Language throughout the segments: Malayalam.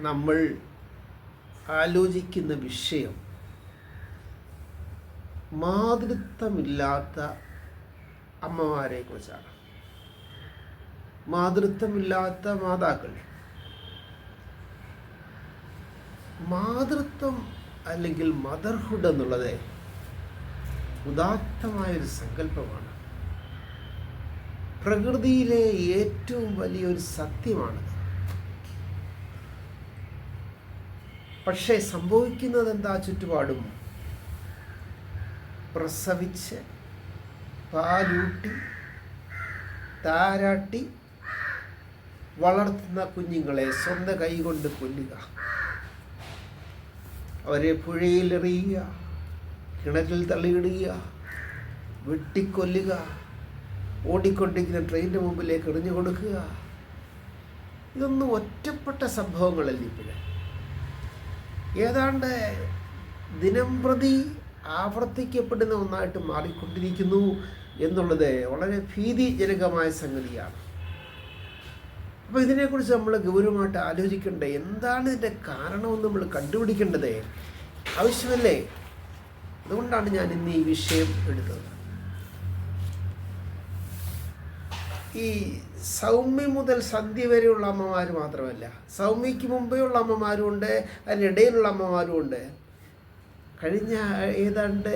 നമ്മൾ ആലോചിക്കുന്ന വിഷയം മാതൃത്വമില്ലാത്ത അമ്മമാരെ കുറിച്ചാണ്. മാതൃത്വമില്ലാത്ത മാതാക്കൾ. മാതൃത്വം അല്ലെങ്കിൽ മദർഹുഡ് എന്നുള്ളത് ഉദാത്തമായൊരു സങ്കല്പമാണ്. പ്രകൃതിയിലെ ഏറ്റവും വലിയൊരു സത്യമാണ്. പക്ഷേ സംഭവിക്കുന്നത് എന്താ? ചുറ്റുപാടും പ്രസവിച്ച് പാലൂട്ടി താരാട്ടി വളർത്തുന്ന കുഞ്ഞുങ്ങളെ സ്വന്തം കൈകൊണ്ട് കൊല്ലുക, അവരെ പുഴയിലെറിയുക, കിണറ്റിൽ തള്ളിയിടുക, വെട്ടിക്കൊല്ലുക, ഓടിക്കൊണ്ടിരിക്കുന്ന ട്രെയിനിൻ്റെ മുമ്പിലേക്ക് എറിഞ്ഞു കൊടുക്കുക. ഇതൊന്നും ഒറ്റപ്പെട്ട സംഭവങ്ങളല്ല. ഇപ്പോഴേ ഏതാണ്ട് ദിനം പ്രതി ആവർത്തിക്കപ്പെടുന്ന ഒന്നായിട്ട് മാറിക്കൊണ്ടിരിക്കുന്നു എന്നുള്ളത് വളരെ ഭീതിജനകമായ സംഗതിയാണ്. അപ്പോൾ ഇതിനെക്കുറിച്ച് നമ്മൾ ഗൗരവമായിട്ട് ആലോചിക്കേണ്ടത് എന്താണ് ഇതിൻ്റെ കാരണമെന്ന് നമ്മൾ കണ്ടുപിടിക്കേണ്ടത് ആവശ്യമല്ലേ? അതുകൊണ്ടാണ് ഞാൻ ഇന്ന് ഈ വിഷയം എടുത്തത്. ഈ സൗമ്യ മുതൽ സന്ധ്യ വരെയുള്ള അമ്മമാർ മാത്രമല്ല, സൗമ്യയ്ക്ക് മുമ്പേ ഉള്ള അമ്മമാരും ഉണ്ട്, അതിനിടയിലുള്ള അമ്മമാരും ഉണ്ട്. കഴിഞ്ഞ ഏതാണ്ട്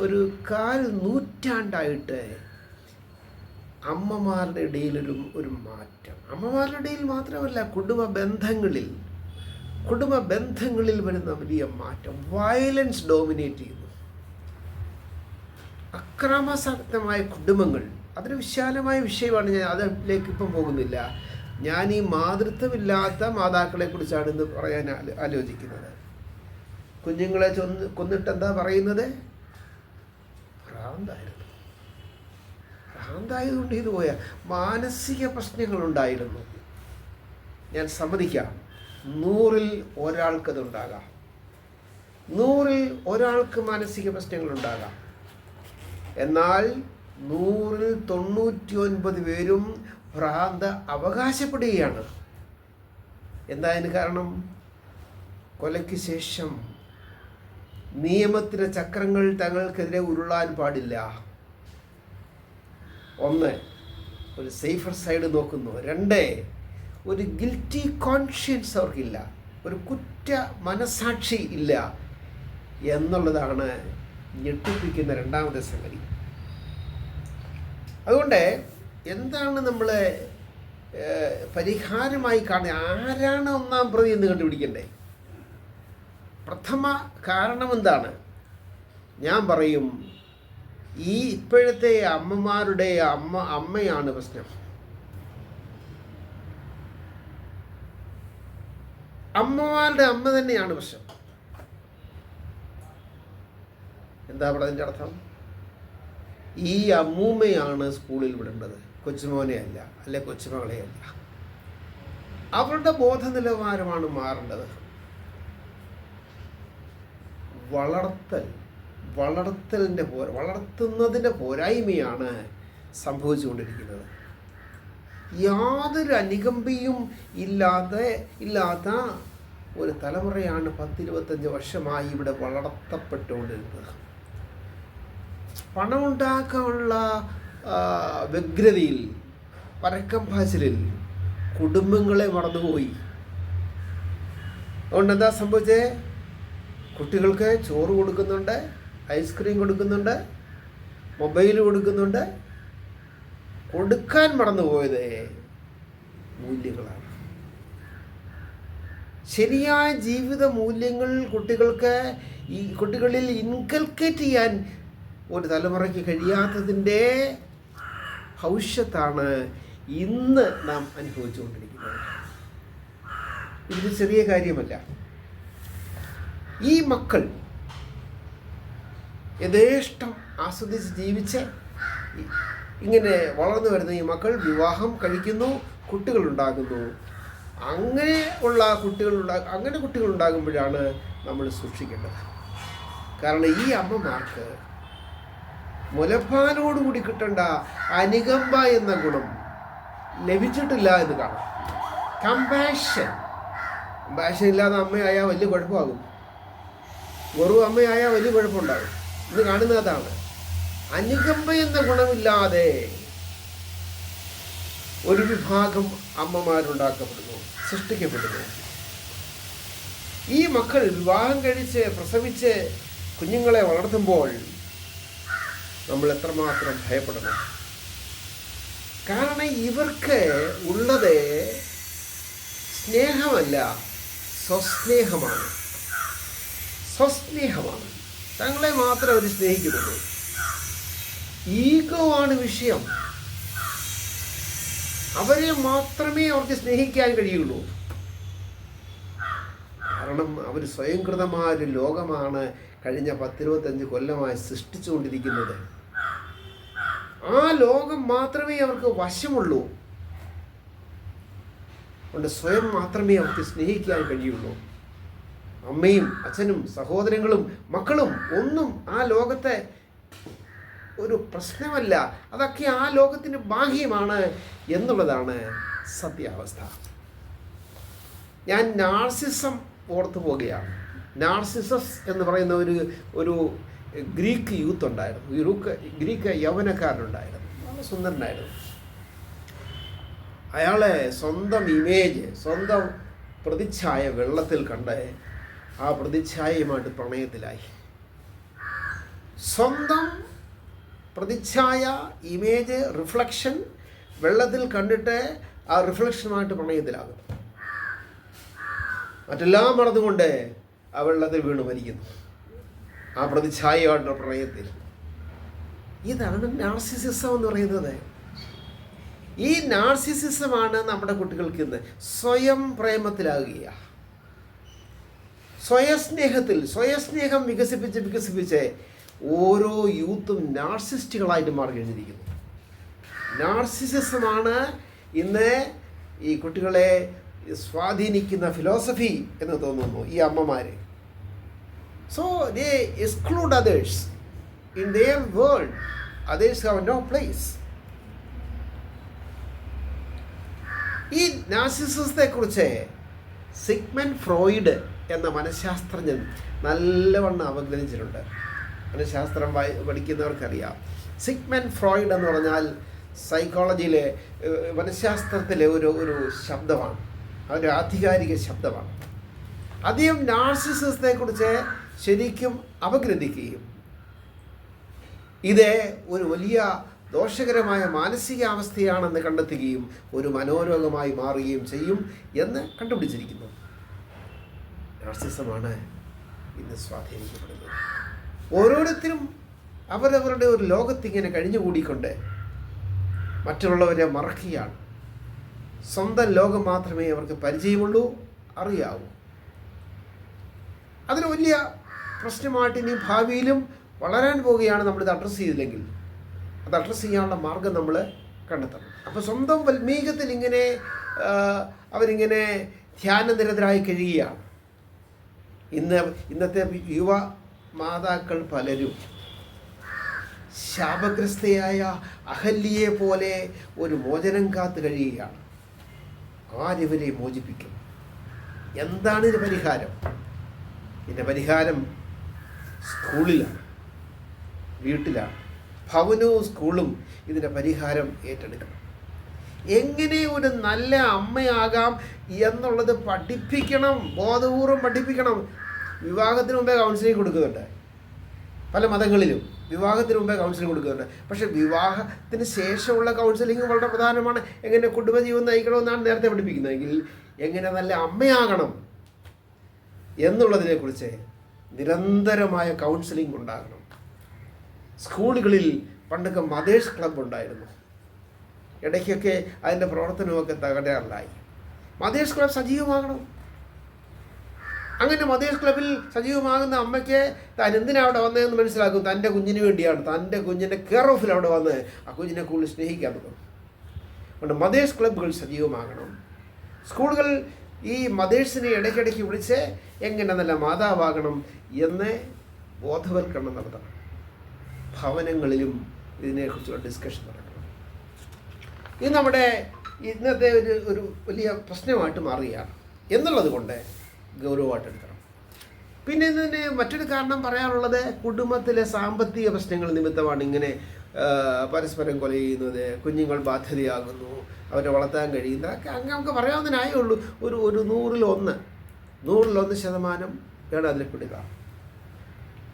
ഒരു 4 നൂറ്റാണ്ടായിട്ട് അമ്മമാരുടെ ഇടയിലൊരു മാറ്റം. അമ്മമാരുടെ ഇടയിൽ മാത്രമല്ല, കുടുംബ ബന്ധങ്ങളിൽ വരുന്ന വലിയ മാറ്റം. വയലൻസ് ഡോമിനേറ്റ് ചെയ്യുന്നു. അക്രമാസക്തമായ കുടുംബങ്ങൾ, അതൊരു വിശാലമായ വിഷയമാണ്. ഞാൻ അതിലേക്ക് ഇപ്പം പോകുന്നില്ല. ഞാൻ ഈ മാതൃത്വമില്ലാത്ത മാതാക്കളെ കുറിച്ചാണ് ഇന്ന് പറയാൻ ആലോചിക്കുന്നത്. കുഞ്ഞുങ്ങളെ കൊന്നിട്ട് എന്താ പറയുന്നത്? ഭ്രാന്തായതുകൊണ്ട് ഇത് പോയ മാനസിക പ്രശ്നങ്ങളുണ്ടായിരുന്നു. ഞാൻ സമ്മതിക്കാം, 100-ൽ ഒരാൾക്കതുണ്ടാകാം. 100-ൽ ഒരാൾക്ക് മാനസിക പ്രശ്നങ്ങളുണ്ടാകാം. എന്നാൽ 100-ൽ 99 പേരും ഭ്രാന്ത് അവകാശപ്പെടുകയാണ്. എന്താ അതിന് കാരണം? കൊലയ്ക്ക് ശേഷം നിയമത്തിൻ്റെ ചക്രങ്ങൾ തങ്ങൾക്കെതിരെ ഉരുളാൻ പാടില്ല. 1, ഒരു സേഫർ സൈഡ് നോക്കുന്നു. 2, ഒരു ഗിൽറ്റി കോൺഷ്യൻസ് അവർക്കില്ല, ഒരു കുറ്റ മനസാക്ഷി ഇല്ല എന്നുള്ളതാണ് ഞെട്ടിപ്പിക്കുന്ന രണ്ടാമത്തെ സംഗതി. അതുകൊണ്ട് എന്താണ് നമ്മൾ പരിഹാരമായി കാണുന്നത്? ആരാണ് ഒന്നാം പ്രതി എന്ന് കണ്ടുപിടിക്കണ്ടേ? പ്രഥമ കാരണം എന്താണ്? ഞാൻ പറയും, ഈ ഇപ്പോഴത്തെ അമ്മമാരുടെ അമ്മയാണ് പ്രശ്നം. അമ്മമാരുടെ അമ്മ തന്നെയാണ് പ്രശ്നം. എന്താ അതിൻ്റെ അർത്ഥം? ഈ അമ്മൂമ്മയാണ് സ്കൂളിൽ വിടേണ്ടത്, കൊച്ചുമോനെ അല്ല, അല്ലെ കൊച്ചുമകളെ അല്ല. അവരുടെ ബോധ നിലവാരമാണ് മാറേണ്ടത്. വളർത്തുന്നതിൻ്റെ പോരായ്മയാണ് സംഭവിച്ചുകൊണ്ടിരിക്കുന്നത്. യാതൊരു അനുകമ്പയും ഇല്ലാത്ത ഒരു തലമുറയാണ് 10-25 വർഷമായി ഇവിടെ വളർത്തപ്പെട്ടുകൊണ്ടിരുന്നത്. പണമുണ്ടാക്കാനുള്ള വ്യഗ്രതയിൽ, പരക്കം പാച്ചിലിൽ കുടുംബങ്ങളെ മറന്നുപോയി. അതുകൊണ്ട് എന്താ സംഭവിച്ചേ? കുട്ടികൾക്ക് ചോറ് കൊടുക്കുന്നുണ്ട്, ഐസ്ക്രീം കൊടുക്കുന്നുണ്ട്, മൊബൈൽ കൊടുക്കുന്നുണ്ട്. കൊടുക്കാൻ മറന്നുപോയത് മൂല്യങ്ങളാണ്. ശരിയായ ജീവിത മൂല്യങ്ങൾ കുട്ടികളിൽ ഇൻകൽക്കേറ്റ് ചെയ്യാൻ ഒരു തലമുറയ്ക്ക് കഴിയാത്തതിൻ്റെ ഭവിഷ്യത്താണ് ഇന്ന് നാം അനുഭവിച്ചുകൊണ്ടിരിക്കുന്നത്. ഇതൊരു ചെറിയ കാര്യമല്ല. ഈ മക്കൾ യഥേഷ്ടം ആസ്വദിച്ച് ജീവിച്ച് ഇങ്ങനെ വളർന്നു വരുന്ന ഈ മക്കൾ വിവാഹം കഴിക്കുന്നു, കുട്ടികളുണ്ടാകുന്നു. അങ്ങനെ കുട്ടികളുണ്ടാകുമ്പോഴാണ് നമ്മൾ സൂക്ഷിക്കേണ്ടത്. കാരണം ഈ അമ്മമാർക്ക് മുലപ്പാലോടുകൂടി കിട്ടേണ്ട അനുകമ്പ എന്ന ഗുണം ലഭിച്ചിട്ടില്ല എന്ന് കാണാം. കമ്പാഷൻ, കമ്പാഷൻ ഇല്ലാതെ അമ്മയായാൽ വലിയ കുഴപ്പമാകും, വെറും അമ്മയായാൽ വലിയ കുഴപ്പമുണ്ടാകും. ഇന്ന് കാണുന്നത് അതാണ്. അനുകമ്പ എന്ന ഗുണമില്ലാതെ ഒരു വിഭാഗം അമ്മമാരുണ്ടാക്കപ്പെടുന്നു, സൃഷ്ടിക്കപ്പെടുന്നു. ഈ മക്കൾ വിവാഹം കഴിച്ച് പ്രസവിച്ച് കുഞ്ഞുങ്ങളെ വളർത്തുമ്പോൾ നമ്മൾ എത്രമാത്രം ഭയപ്പെടണം. കാരണം ഇവർക്ക് ഉള്ളത് സ്നേഹമല്ല, സ്വസ്നേഹമാണ്. സ്വസ്നേഹമാണ്. തങ്ങളെ മാത്രം അവർ സ്നേഹിക്കുന്നുള്ളൂ. ഈഗോ ആണ് വിഷയം. അവരെ മാത്രമേ അവർക്ക് സ്നേഹിക്കാൻ കഴിയുള്ളൂ. കാരണം അവർ സ്വയംകൃതമായ ഒരു ലോകമാണ് കഴിഞ്ഞ 10-25 കൊല്ലമായി സൃഷ്ടിച്ചുകൊണ്ടിരിക്കുന്നത്. ആ ലോകം മാത്രമേ അവർക്ക് വശമുള്ളൂ. അതുകൊണ്ട് സ്വയം മാത്രമേ അവർക്ക് സ്നേഹിക്കാൻ കഴിയുള്ളൂ. അമ്മയും അച്ഛനും സഹോദരങ്ങളും മക്കളും ഒന്നും ആ ലോകത്തെ ഒരു പ്രശ്നമല്ല. അതൊക്കെ ആ ലോകത്തിന് ബാഹ്യമാണ് എന്നുള്ളതാണ് സത്യാവസ്ഥ. ഞാൻ നാർസിസം ഓർത്തു പോകുകയാണ്. നാർസിസസ് എന്ന് പറയുന്ന ഒരു ഗ്രീക്ക് യൂത്ത് ഉണ്ടായിരുന്നു, ഗ്രീക്ക് യൗവനക്കാരനുണ്ടായിരുന്നു. വളരെ സുന്ദരനായിരുന്നു. അയാളെ സ്വന്തം ഇമേജ്, സ്വന്തം പ്രതിച്ഛായ വെള്ളത്തിൽ കണ്ട് ആ പ്രതിച്ഛായയുമായിട്ട് പ്രണയത്തിലായി. സ്വന്തം പ്രതിച്ഛായ, ഇമേജ്, റിഫ്ലക്ഷൻ വെള്ളത്തിൽ കണ്ടിട്ട് ആ റിഫ്ലക്ഷനുമായിട്ട് പ്രണയത്തിലാകും. മറ്റെല്ലാം മറന്നുകൊണ്ട് ആ വെള്ളത്തിൽ വീണ് മരിക്കുന്നു, ആ പ്രതിച്ഛായയുടെ പ്രണയത്തിൽ. ഇതാണ് നാർസിസിസം എന്ന് പറയുന്നത്. ഈ നാർസിസിസമാണ് നമ്മുടെ കുട്ടികൾക്ക് ഇന്ന് സ്വയം പ്രേമത്തിലാകുക. സ്വയസ്നേഹം വികസിപ്പിച്ച് ഓരോ യൂത്തും നാർസിസ്റ്റുകളായിട്ട് മാറി കഴിഞ്ഞിരിക്കുന്നു. നാർസിസിസമാണ് ഇന്ന് ഈ കുട്ടികളെ സ്വാധീനിക്കുന്ന ഫിലോസഫി എന്ന് തോന്നുന്നു ഈ അമ്മമാർ. So they exclude others in their world. Others have no place. ഈ നാർസിസിസത്തെക്കുറിച്ച് സിഗ്മണ്ട് ഫ്രോയിഡ് എന്ന മനഃശാസ്ത്രജ്ഞൻ നല്ലവണ്ണം അവഗണിച്ചിട്ടുണ്ട്. മനഃശാസ്ത്രം പഠിക്കുന്നവർക്കറിയാം. സിഗ്മണ്ട് ഫ്രോയിഡ് എന്ന് പറഞ്ഞാൽ സൈക്കോളജിയിലെ, മനഃശാസ്ത്രത്തിലെ ഒരു ശബ്ദമാണ്, ഒരു ആധികാരിക ശബ്ദമാണ്. അദ്ദേഹം നാർസിസിസത്തെക്കുറിച്ച് ശരിക്കും അപഗ്രഥിക്കുകയും ഇത് ഒരു വലിയ ദോഷകരമായ മാനസികാവസ്ഥയാണെന്ന് കണ്ടെത്തുകയും ഒരു മനോരോഗമായി മാറുകയും ചെയ്യും എന്ന് കണ്ടുപിടിച്ചിരിക്കുന്നു. നാർസിസമാണ് ഇന്ന് സ്വാധീനിക്കപ്പെടുന്നത്. ഓരോരുത്തരും അവരവരുടെ ഒരു ലോകത്തിങ്ങനെ കഴിഞ്ഞുകൂടിക്കൊണ്ട് മറ്റുള്ളവരെ മറക്കുകയാണ്. സ്വന്തം ലോകം മാത്രമേ അവർക്ക് പരിചയമുള്ളൂ, അറിയാവൂ. അതിന് വലിയ പ്രശ്നമായിട്ട് ഇനി ഭാവിയിലും വളരാൻ പോവുകയാണ്. നമ്മളിത് അഡ്രസ്സ് ചെയ്തില്ലെങ്കിൽ അത് അഡ്രസ്സ് ചെയ്യാനുള്ള മാർഗം നമ്മൾ കണ്ടെത്തണം. അപ്പോൾ സ്വന്തം വൽമീകത്തിൽ അവരിങ്ങനെ ധ്യാനനിരതരായി കഴിയുകയാണ്. ഇന്നത്തെ യുവ മാതാക്കൾ പലരും ശാപഗ്രസ്തയായ അഹല്യയെ പോലെ ഒരു മോചനം കാത്ത് കഴിയുകയാണ്. ആരിവരെ മോചിപ്പിക്കും? എന്താണ് ഇതിന് പരിഹാരം? ഇതിൻ്റെ പരിഹാരം സ്കൂളിലാണ്, വീട്ടിലാണ്. ഭവനവും സ്കൂളും ഇതിൻ്റെ പരിഹാരം ഏറ്റെടുക്കണം. എങ്ങനെ ഒരു നല്ല അമ്മയാകാം എന്നുള്ളത് പഠിപ്പിക്കണം, ബോധപൂർവം പഠിപ്പിക്കണം. വിവാഹത്തിന് മുമ്പേ കൗൺസിലിംഗ് കൊടുക്കുന്നുണ്ട് പല മതങ്ങളിലും. വിവാഹത്തിന് മുമ്പേ കൗൺസിലിംഗ് കൊടുക്കുന്നുണ്ട്. പക്ഷേ വിവാഹത്തിന് ശേഷമുള്ള കൗൺസിലിംഗ് വളരെ പ്രധാനമാണ്. എങ്ങനെ കുടുംബജീവൻ നയിക്കണമെന്നാണ് നേരത്തെ പഠിപ്പിക്കുന്നതെങ്കിൽ എങ്ങനെ നല്ല അമ്മയാകണം എന്നുള്ളതിനെക്കുറിച്ച് നിരന്തരമായ കൗൺസിലിംഗ് ഉണ്ടാകണം. സ്കൂളുകളിൽ പണ്ടൊക്കെ മദേഴ്സ് ക്ലബ്ബ് ഉണ്ടായിരുന്നു. ഇടയ്ക്കൊക്കെ അതിൻ്റെ പ്രവർത്തനമൊക്കെ തകരാറിലായി. Mothers club സജീവമാകണം. അങ്ങനെ മദേഴ്സ് ക്ലബ്ബിൽ സജീവമാകുന്ന അമ്മയ്ക്ക് താൻ എന്തിനാണ് അവിടെ വന്നതെന്ന് മനസ്സിലാക്കും. തൻ്റെ കുഞ്ഞിന് വേണ്ടിയാണ്, തൻ്റെ കുഞ്ഞിൻ്റെ കെയർ ഓഫിൽ അവിടെ വന്ന് ആ കുഞ്ഞിനെ കൂടുതൽ സ്നേഹിക്കാൻ തുടങ്ങും. അതുകൊണ്ട് മദേഴ്സ് ക്ലബ്ബുകൾ സജീവമാകണം. സ്കൂളുകൾ ഈ മദേഴ്സിനെ ഇടയ്ക്കിടയ്ക്ക് വിളിച്ച് എങ്ങനെ നല്ല മാതാവാകണം എന്ന് ബോധവൽക്കരണം നടത്തണം. ഭവനങ്ങളിലും ഇതിനെക്കുറിച്ചുള്ള ഡിസ്കഷൻ നടക്കണം. ഇത് നമ്മുടെ ഇന്നത്തെ ഒരു വലിയ പ്രശ്നമായിട്ട് മാറുകയാണ് എന്നുള്ളത് കൊണ്ട് ഗൗരവമായിട്ട് എടുക്കണം. പിന്നെ ഇതിന് മറ്റൊരു കാരണം പറയാനുള്ളത് കുടുംബത്തിലെ സാമ്പത്തിക പ്രശ്നങ്ങൾ നിമിത്തമാണ് ഇങ്ങനെ പരസ്പരം കൊല ചെയ്യുന്നത്, കുഞ്ഞുങ്ങൾ ബാധ്യതയാകുന്നു, അവരെ വളർത്താൻ കഴിയുന്ന അങ്ങനെ നമുക്ക് പറയാവുന്നതിനായേ ഉള്ളൂ. ഒരു 100% വേണം അതിൽ പെടുക.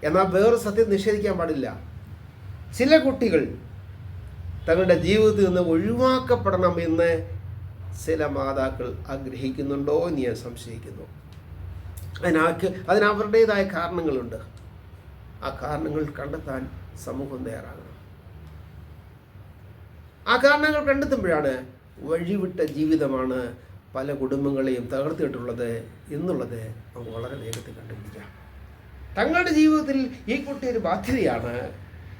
എന്നാൽ വേറെ സത്യം നിഷേധിക്കാൻ പാടില്ല. ചില കുട്ടികൾ തങ്ങളുടെ ജീവിതത്തിൽ നിന്ന് ഒഴിവാക്കപ്പെടണം എന്ന് ചില മാതാക്കൾ ആഗ്രഹിക്കുന്നുണ്ടോ എന്ന് ഞാൻ സംശയിക്കുന്നു. അതിനവരുടേതായ കാരണങ്ങളുണ്ട്. ആ കാരണങ്ങൾ കണ്ടെത്താൻ സമൂഹം തയ്യാറാകണം. ആ കാരണങ്ങൾ കണ്ടെത്തുമ്പോഴാണ് വഴിവിട്ട ജീവിതമാണ് പല കുടുംബങ്ങളെയും തകർത്തിട്ടുള്ളത് എന്നുള്ളത് നമുക്ക് വളരെ വേഗത്തിൽ കണ്ടുപിടിക്കാം. തങ്ങളുടെ ജീവിതത്തിൽ ഈ കുട്ടി ഒരു ബാധ്യതയാണ്,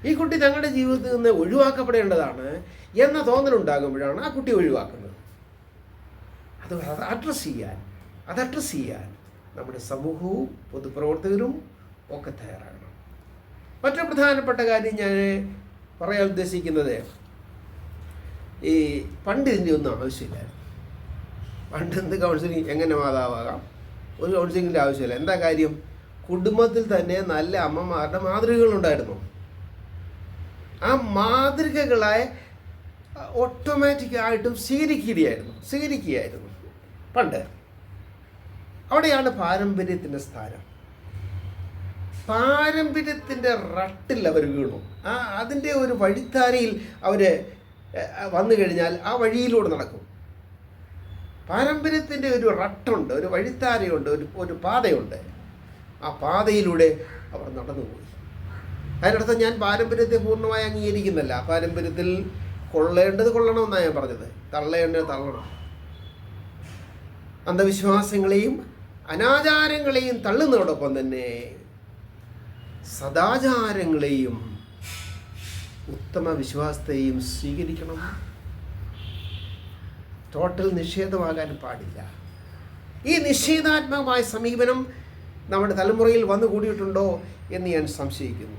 ഈ കുട്ടി തങ്ങളുടെ ജീവിതത്തിൽ നിന്ന് ഒഴിവാക്കപ്പെടേണ്ടതാണ് എന്ന തോന്നലുണ്ടാകുമ്പോഴാണ് ആ കുട്ടി ഒഴിവാക്കുന്നത്. അത് അഡ്രസ്സ് ചെയ്യാൻ നമ്മുടെ സമൂഹവും പൊതുപ്രവർത്തകരും ഒക്കെ തയ്യാറാകണം. മറ്റൊരു പ്രധാനപ്പെട്ട കാര്യം ഞാൻ പറയാൻ ഉദ്ദേശിക്കുന്നത്, ഈ പണ്ട് ഇതിൻ്റെ ഒന്നും ആവശ്യമില്ലായിരുന്നു. പണ്ട് എന്ത് കൗൺസിലിംഗ്, എങ്ങനെ മാതാവാകാം, ഒരു കൗൺസിലിങ്ങിൻ്റെ ആവശ്യമില്ല. എന്താ കാര്യം? കുടുംബത്തിൽ തന്നെ നല്ല അമ്മമാരുടെ മാതൃകകളുണ്ടായിരുന്നു. ആ മാതൃകകളെ ഓട്ടോമാറ്റിക്കായിട്ടും സ്വീകരിക്കുകയായിരുന്നു പണ്ട്. അവിടെയാണ് പാരമ്പര്യത്തിൻ്റെ സ്ഥാനം. പാരമ്പര്യത്തിൻ്റെ റട്ടിൽ അവർ വീണു. അതിൻ്റെ ഒരു വഴിത്താരയിൽ അവർ വന്നു കഴിഞ്ഞാൽ ആ വഴിയിലൂടെ നടക്കും. പാരമ്പര്യത്തിൻ്റെ ഒരു റട്ടുണ്ട്, ഒരു വഴിത്താരയുണ്ട്, ഒരു പാതയുണ്ട്. ആ പാതയിലൂടെ അവർ നടന്നുപോയി. അതിനർത്ഥം ഞാൻ പാരമ്പര്യത്തെ പൂർണ്ണമായി അംഗീകരിക്കുന്നില്ല. പാരമ്പര്യത്തിൽ കൊള്ളേണ്ടത് കൊള്ളണമെന്നാണ് ഞാൻ പറഞ്ഞത്, തള്ളേണ്ടത് തള്ളണം. അന്ധവിശ്വാസങ്ങളെയും അനാചാരങ്ങളെയും തള്ളുന്നതോടൊപ്പം തന്നെ സദാചാരങ്ങളെയും ഉത്തമ വിശ്വാസത്തെയും സ്വീകരിക്കണം. ടോട്ടൽ നിഷേധമാകാൻ പാടില്ല. ഈ നിഷേധാത്മകമായ സമീപനം നമ്മുടെ തലമുറയിൽ വന്നു കൂടിയിട്ടുണ്ടോ എന്ന് ഞാൻ സംശയിക്കുന്നു.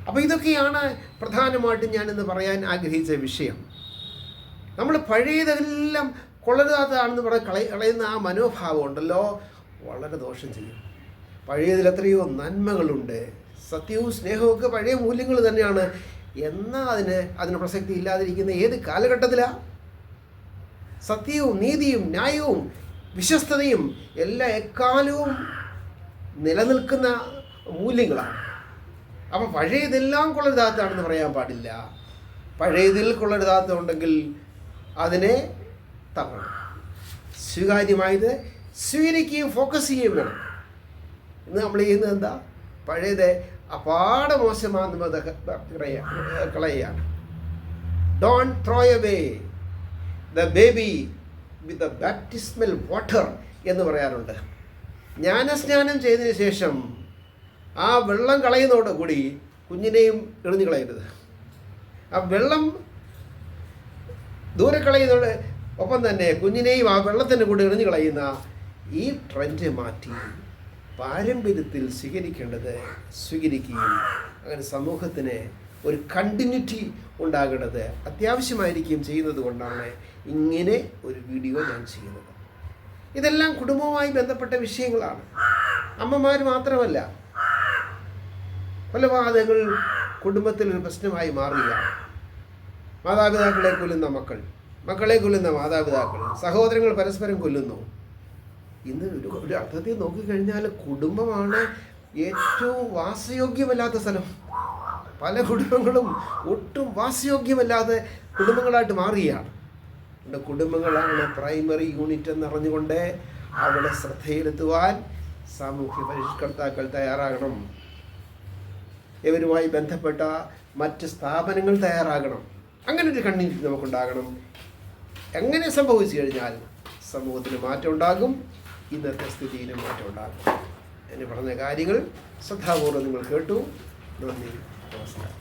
അപ്പോൾ ഇതൊക്കെയാണ് പ്രധാനമായിട്ടും ഞാനിന്ന് പറയാൻ ആഗ്രഹിച്ച വിഷയം. നമ്മൾ പഴയതെല്ലാം കൊള്ളരുതാത്തതാണെന്ന് കളയുന്ന ആ മനോഭാവം ഉണ്ടല്ലോ, വളരെ ദോഷം ചെയ്യും. പഴയതിൽ എത്രയോ നന്മകളുണ്ട്. സത്യവും സ്നേഹവും ഒക്കെ പഴയ മൂല്യങ്ങൾ തന്നെയാണ്. എന്നാൽ അതിന് പ്രസക്തി ഇല്ലാതിരിക്കുന്ന ഏത് കാലഘട്ടത്തിലാണ്? സത്യവും നീതിയും ന്യായവും വിശ്വസ്തതയും എക്കാലവും നിലനിൽക്കുന്ന മൂല്യങ്ങളാണ്. അപ്പം പഴയതെല്ലാം കൊള്ളരുതാത്തതാണെന്ന് പറയാൻ പാടില്ല. പഴയതിൽ കൊള്ളരുതാത്തതുണ്ടെങ്കിൽ അതിനെ തള്ളണം. സ്വീകാര്യമായത് സ്വീകരിക്കുകയും ഫോക്കസ് ചെയ്യുകയും വേണം. ഇന്ന് നമ്മൾ ചെയ്യുന്നത് എന്താ? പഴയത് അപാടെ മോശമാകുന്നത് കളയുകയാണ്. Don't throw away the baby with the baptismal water എന്ന് പറയാറുണ്ട്. ജ്ഞാനസ്നാനം ചെയ്തതിന് ശേഷം ആ വെള്ളം കളയുന്നതോടുകൂടി കുഞ്ഞിനെയും എറിഞ്ഞു കളയരുത്. ആ വെള്ളം ദൂരെ കളയുന്നതോട് ഒപ്പം തന്നെ കുഞ്ഞിനെയും ആ വെള്ളത്തിൻ്റെ കൂടെ എറിഞ്ഞു കളയുന്ന ഈ ട്രെൻഡ് മാറ്റി പാരമ്പര്യത്തിൽ സ്വീകരിക്കേണ്ടത് സ്വീകരിക്കുകയും അങ്ങനെ സമൂഹത്തിന് ഒരു കണ്ടിന്യൂറ്റി ഉണ്ടാകേണ്ടത് അത്യാവശ്യമായിരിക്കും ചെയ്യുന്നത് കൊണ്ടാണ് ഇങ്ങനെ ഒരു വീഡിയോ ഞാൻ ചെയ്യുന്നത്. ഇതെല്ലാം കുടുംബവുമായി ബന്ധപ്പെട്ട വിഷയങ്ങളാണ്. അമ്മമാർ മാത്രമല്ല, കൊലപാതകങ്ങൾ കുടുംബത്തിൽ ഒരു പ്രശ്നമായി മാറുകയാണ്. മാതാപിതാക്കളെ കൊല്ലുന്ന മക്കളെ കൊല്ലുന്ന മാതാപിതാക്കൾ, സഹോദരങ്ങൾ പരസ്പരം കൊല്ലുന്നു. ഇന്ന് ഒരു അർത്ഥത്തിൽ നോക്കിക്കഴിഞ്ഞാൽ കുടുംബമാണ് ഏറ്റവും വാസയോഗ്യമല്ലാത്ത സ്ഥലം. പല കുടുംബങ്ങളും ഒട്ടും വാസയോഗ്യമല്ലാതെ കുടുംബങ്ങളായിട്ട് മാറുകയാണ്. കുടുംബങ്ങളാണ് പ്രൈമറി യൂണിറ്റ് എന്നറിഞ്ഞുകൊണ്ട് അവിടെ ശ്രദ്ധയിലെത്തുവാൻ സാമൂഹ്യ പരിഷ്കർത്താക്കൾ തയ്യാറാകണം. ഇവരുമായി ബന്ധപ്പെട്ട മറ്റ് സ്ഥാപനങ്ങൾ തയ്യാറാകണം. അങ്ങനെ ഒരു കണ്ണിന് നമുക്കുണ്ടാകണം. എങ്ങനെ സംഭവിച്ചു കഴിഞ്ഞാൽ സമൂഹത്തിന് മാറ്റം ഉണ്ടാകും, ഇന്നത്തെ സ്ഥിതിയിലും മാറ്റം ഉണ്ടാകും. എന്ന് പറഞ്ഞ കാര്യങ്ങൾ ശ്രദ്ധാപൂർവ്വം നിങ്ങൾ കേട്ടു. നന്ദി, നമസ്കാരം.